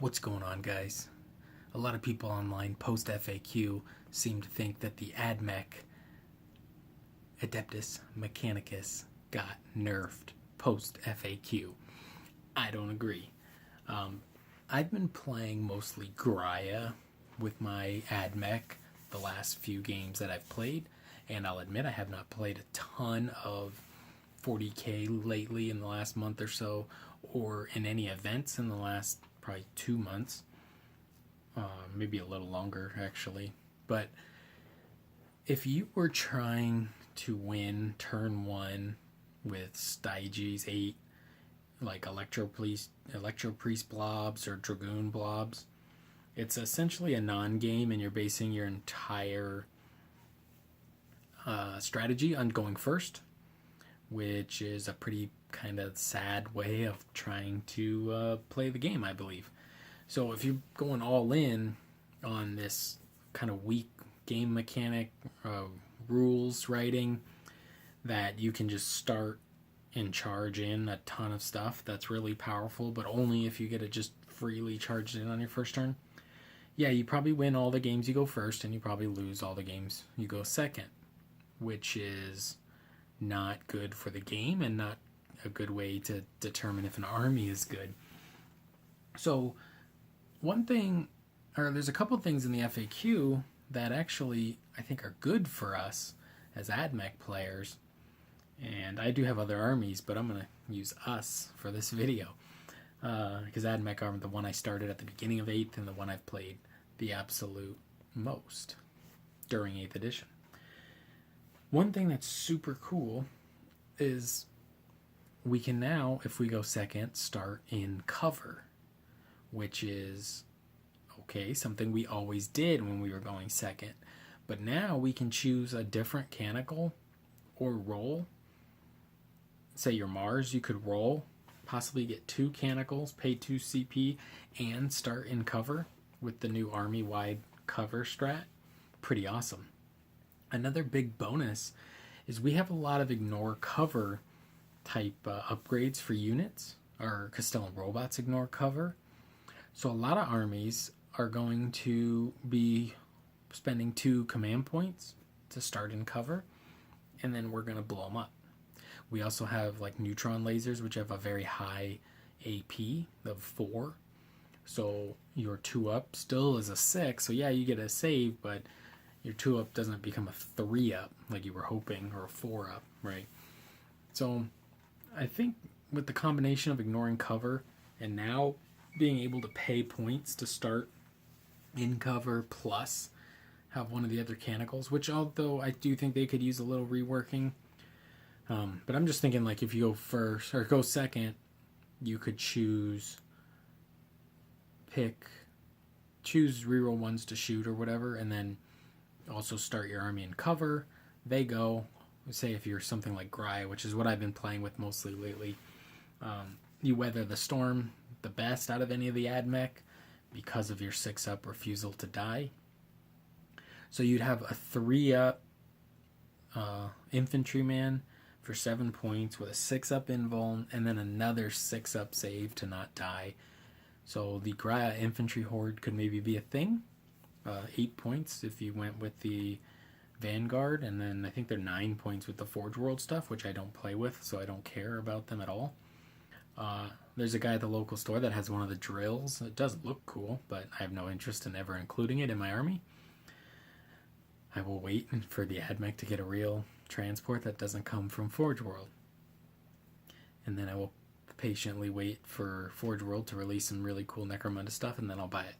What's going on, guys? A lot of people online post FAQ seem to think that the Admech Adeptus Mechanicus got nerfed post FAQ. I don't agree. I've been playing mostly Graia with my Admech the last few games that I've played, and I'll admit I have not played a ton of 40k lately in the last month or so, or in any events in the last probably 2 months, maybe a little longer actually. But if you were trying to win turn one with Styges 8, like Electro Priest blobs or Dragoon blobs, it's essentially a non-game, and you're basing your entire strategy on going first, which is a pretty kind of sad way of trying to play the game, I believe. So if you're going all in on this kind of weak game mechanic, rules writing, that you can just start and charge in a ton of stuff that's really powerful, but only if you get it just freely charged in on your first turn, yeah, you probably win all the games you go first, and you probably lose all the games you go second, which is not good for the game and not a good way to determine if an army is good. So there's a couple things in the FAQ that actually I think are good for us as Admech players. And I do have other armies, but I'm going to use us for this video, because Admech are the one I started at the beginning of 8th and the one I've played the absolute most during 8th edition. One thing that's super cool is we can now, if we go second, start in cover, which is, okay, something we always did when we were going second. But now we can choose a different canonical or roll. Say you're Mars, you could roll, possibly get 2 canonicals, pay 2 CP, and start in cover with the new army-wide cover strat. Pretty awesome. Another big bonus is we have a lot of ignore cover type upgrades for units. Our Castellan robots ignore cover. So a lot of armies are going to be spending 2 command points to start in cover, and then we're going to blow them up. We also have like neutron lasers, which have a very high AP of 4. So your 2-up still is a 6. So yeah, you get a save, but your 2-up doesn't become a 3-up like you were hoping, or a 4-up, right? So I think with the combination of ignoring cover and now being able to pay points to start in cover plus have one of the other canonicals, which although I do think they could use a little reworking, but I'm just thinking, like, if you go first or go second, you could choose reroll ones to shoot or whatever, and then also start your army in cover. They go, say if you're something like Graia, which is what I've been playing with mostly lately, you weather the storm the best out of any of the Admech because of your 6-up refusal to die. So you'd have a 3-up infantryman for 7 points with a 6-up invuln, and then another 6-up save to not die. So the Graia infantry horde could maybe be a thing. 8 points if you went with the Vanguard, and then I think they're 9 points with the Forge World stuff, which I don't play with, so I don't care about them at all. There's a guy at the local store that has one of the drills. It does look cool, but I have no interest in ever including it in my army. I will wait for the Admech to get a real transport that doesn't come from Forge World. And then I will patiently wait for Forge World to release some really cool Necromunda stuff, and then I'll buy it.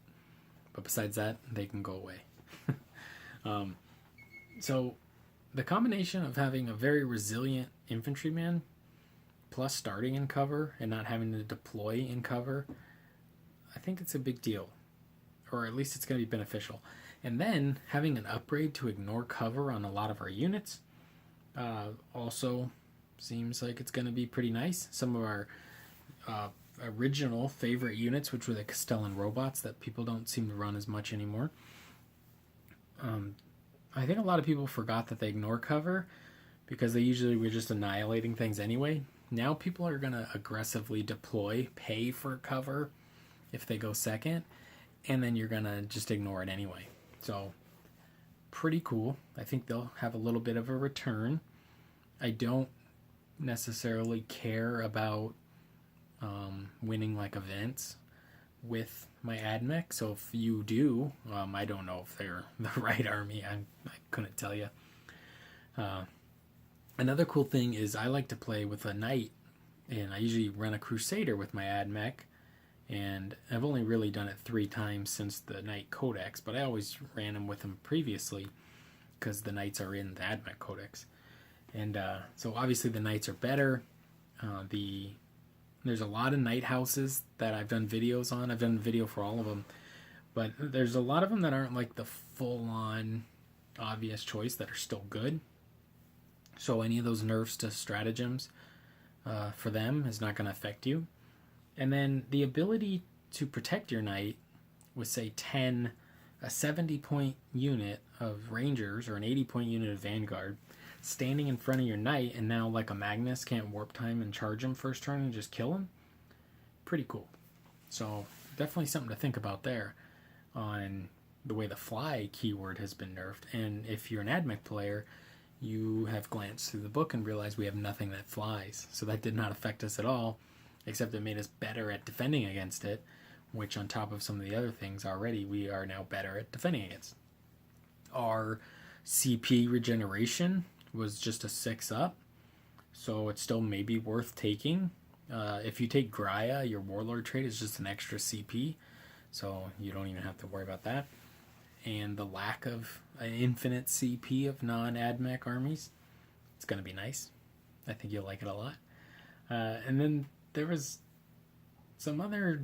But besides that, they can go away. So the combination of having a very resilient infantryman plus starting in cover and not having to deploy in cover, I think it's a big deal. Or at least it's going to be beneficial. And then having an upgrade to ignore cover on a lot of our units also seems like it's going to be pretty nice. Some of our original favorite units, which were the Castellan robots that people don't seem to run as much anymore. I think a lot of people forgot that they ignore cover because they usually were just annihilating things anyway. Now people are going to aggressively deploy, pay for cover, if they go second, and then you're gonna just ignore it anyway. So pretty cool. I think they'll have a little bit of a return. I don't necessarily care about winning like events with my Admech. So if you do, I don't know if they're the right army. I couldn't tell you. Another cool thing is I like to play with a knight, and I usually run a crusader with my Admech, and I've only really done it 3 times since the Knight Codex, but I always ran them with them previously because the knights are in the Admech Codex. And so obviously the knights are better. There's a lot of knight houses that I've done videos on. I've done a video for all of them, but there's a lot of them that aren't like the full-on obvious choice that are still good. So any of those nerfs to stratagems for them is not going to affect you. And then the ability to protect your knight with, say, a 70-point unit of Rangers or an 80-point unit of Vanguard standing in front of your knight, and now like a Magnus can't warp time and charge him first turn and just kill him. Pretty cool. So definitely something to think about there on the way the fly keyword has been nerfed. And if you're an Admech player, you have glanced through the book and realized we have nothing that flies. So that did not affect us at all, except it made us better at defending against it, which on top of some of the other things already, we are now better at defending against. Our CP regeneration was just a 6 up, so it's still maybe worth taking. If you take Graia, your Warlord trait is just an extra CP, so you don't even have to worry about that. And the lack of an infinite CP of non-Admech armies, it's going to be nice. I think you'll like it a lot. And then there was some other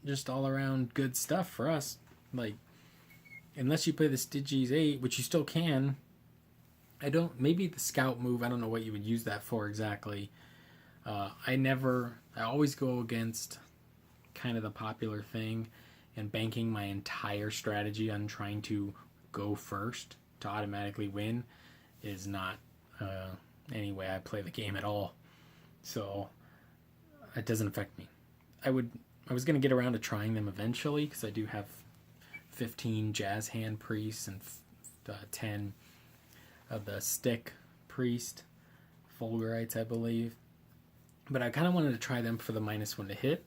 just all-around good stuff for us. Like, unless you play the Styges 8, which you still can, maybe the scout move, I don't know what you would use that for exactly. I always go against kind of the popular thing, and banking my entire strategy on trying to go first to automatically win is not any way I play the game at all. So it doesn't affect me. I was going to get around to trying them eventually, because I do have 15 Jazz Hand Priests and 10 of the Stick Priest, Fulgurites, I believe. But I kind of wanted to try them for the -1 to hit.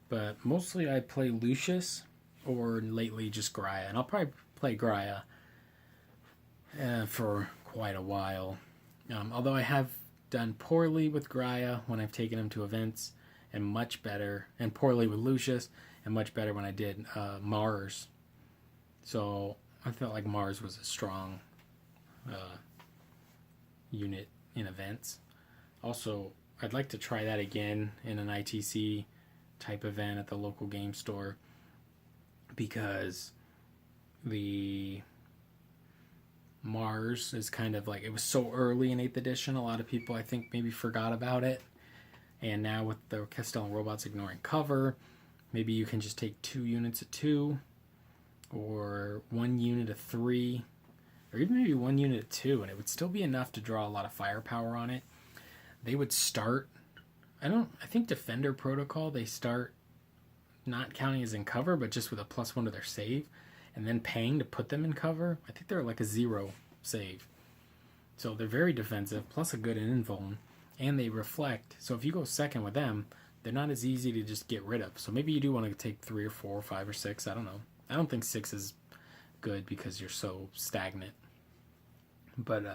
But mostly I play Lucius, or lately just Graia. And I'll probably play Graia for quite a while. Although I have done poorly with Graia when I've taken him to events, and much better, and poorly with Lucius, and much better when I did Mars. So I felt like Mars was a strong unit in events. Also, I'd like to try that again in an ITC type event at the local game store, because the Mars is kind of like, it was so early in 8th edition, a lot of people I think maybe forgot about it. And now with the Castellan robots ignoring cover, maybe you can just take 2 units of 2, or 1 unit of 3, or even maybe 1 unit of 2, and it would still be enough to draw a lot of firepower on it. They would start, I think Defender Protocol, they start not counting as in cover, but just with a +1 to their save, and then paying to put them in cover. I think they're like a 0 save. So they're very defensive, plus a good invuln, and they reflect. So if you go second with them, they're not as easy to just get rid of. So maybe you do want to take 3 or 4 or 5 or 6, I don't know. I don't think 6 is good because you're so stagnant. But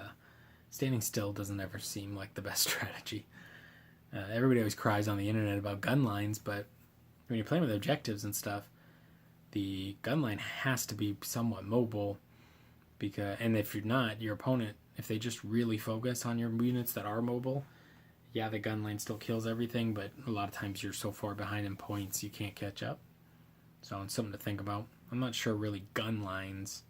standing still doesn't ever seem like the best strategy. Everybody always cries on the internet about gun lines, but when you're playing with objectives and stuff, the gun line has to be somewhat mobile. And if you're not, your opponent, if they just really focus on your units that are mobile, yeah, the gun line still kills everything, but a lot of times you're so far behind in points you can't catch up. So it's something to think about. I'm not sure really gun lines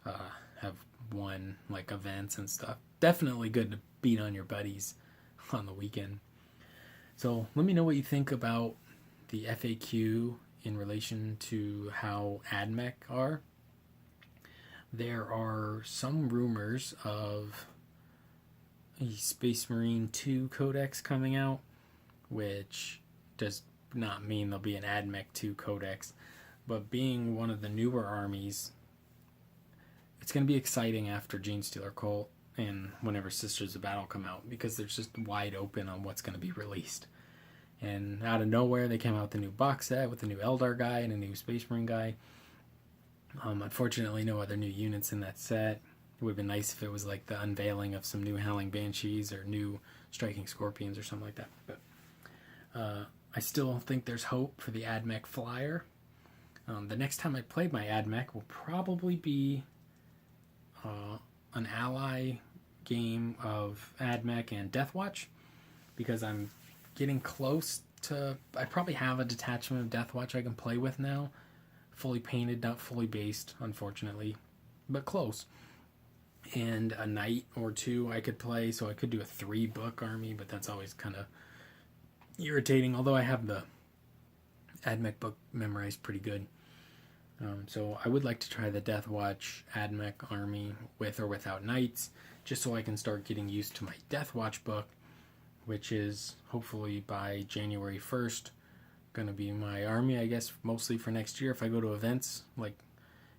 have won like events and stuff. Definitely good to beat on your buddies on the weekend. So let me know what you think about the FAQ in relation to how Admech are. There are some rumors of a Space Marine 2 Codex coming out, which does not mean there'll be an Admech 2 codex, but being one of the newer armies, it's going to be exciting after Genestealer Cult and whenever Sisters of Battle come out, because they're just wide open on what's going to be released. And out of nowhere, they came out with a new box set with a new Eldar guy and a new Space Marine guy. Unfortunately, no other new units in that set. It would have been nice if it was like the unveiling of some new Howling Banshees or new Striking Scorpions or something like that. But I still think there's hope for the Admech Flyer. The next time I play my Admech will probably be an ally game of Admech and Deathwatch, because I'm getting close to... I probably have a detachment of Deathwatch I can play with now. Fully painted, not fully based, unfortunately, but close. And a knight or two I could play, so I could do a 3-book army, but that's always kind of irritating, although I have the Admech book memorized pretty good. So I would like to try the Deathwatch Admech army with or without knights, just so I can start getting used to my Deathwatch book, which is hopefully by January 1st going to be my army, I guess, mostly for next year if I go to events, like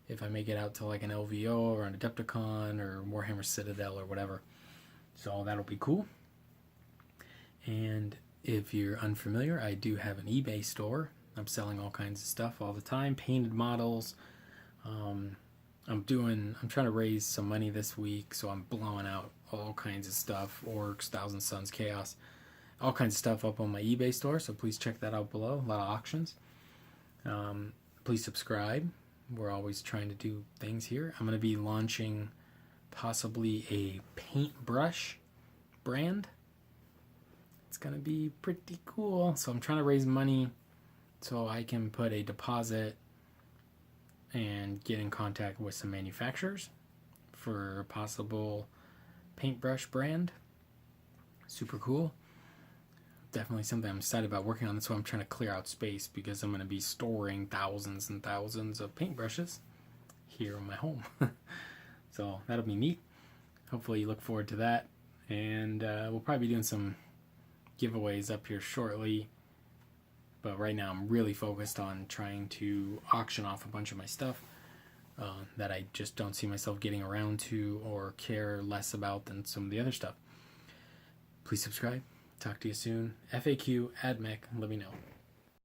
if I make it out to like an LVO or an Adepticon or Warhammer Citadel or whatever. So that'll be cool. And if you're unfamiliar, I do have an eBay store. I'm selling all kinds of stuff all the time, painted models. I'm trying to raise some money this week, so I'm blowing out all kinds of stuff, Orcs, Thousand Suns, Chaos, all kinds of stuff up on my eBay store, so please check that out below. A lot of auctions. Please subscribe. We're always trying to do things here. I'm going to be launching possibly a paintbrush brand. It's going to be pretty cool. So I'm trying to raise money so I can put a deposit and get in contact with some manufacturers for a possible paintbrush brand. Super cool. Definitely something I'm excited about working on. That's why I'm trying to clear out space, because I'm going to be storing thousands and thousands of paintbrushes here in my home. So that'll be neat. Hopefully you look forward to that. And we'll probably be doing some giveaways up here shortly. But right now I'm really focused on trying to auction off a bunch of my stuff that I just don't see myself getting around to or care less about than some of the other stuff. Please subscribe. Talk to you soon. FAQ, Admech, let me know.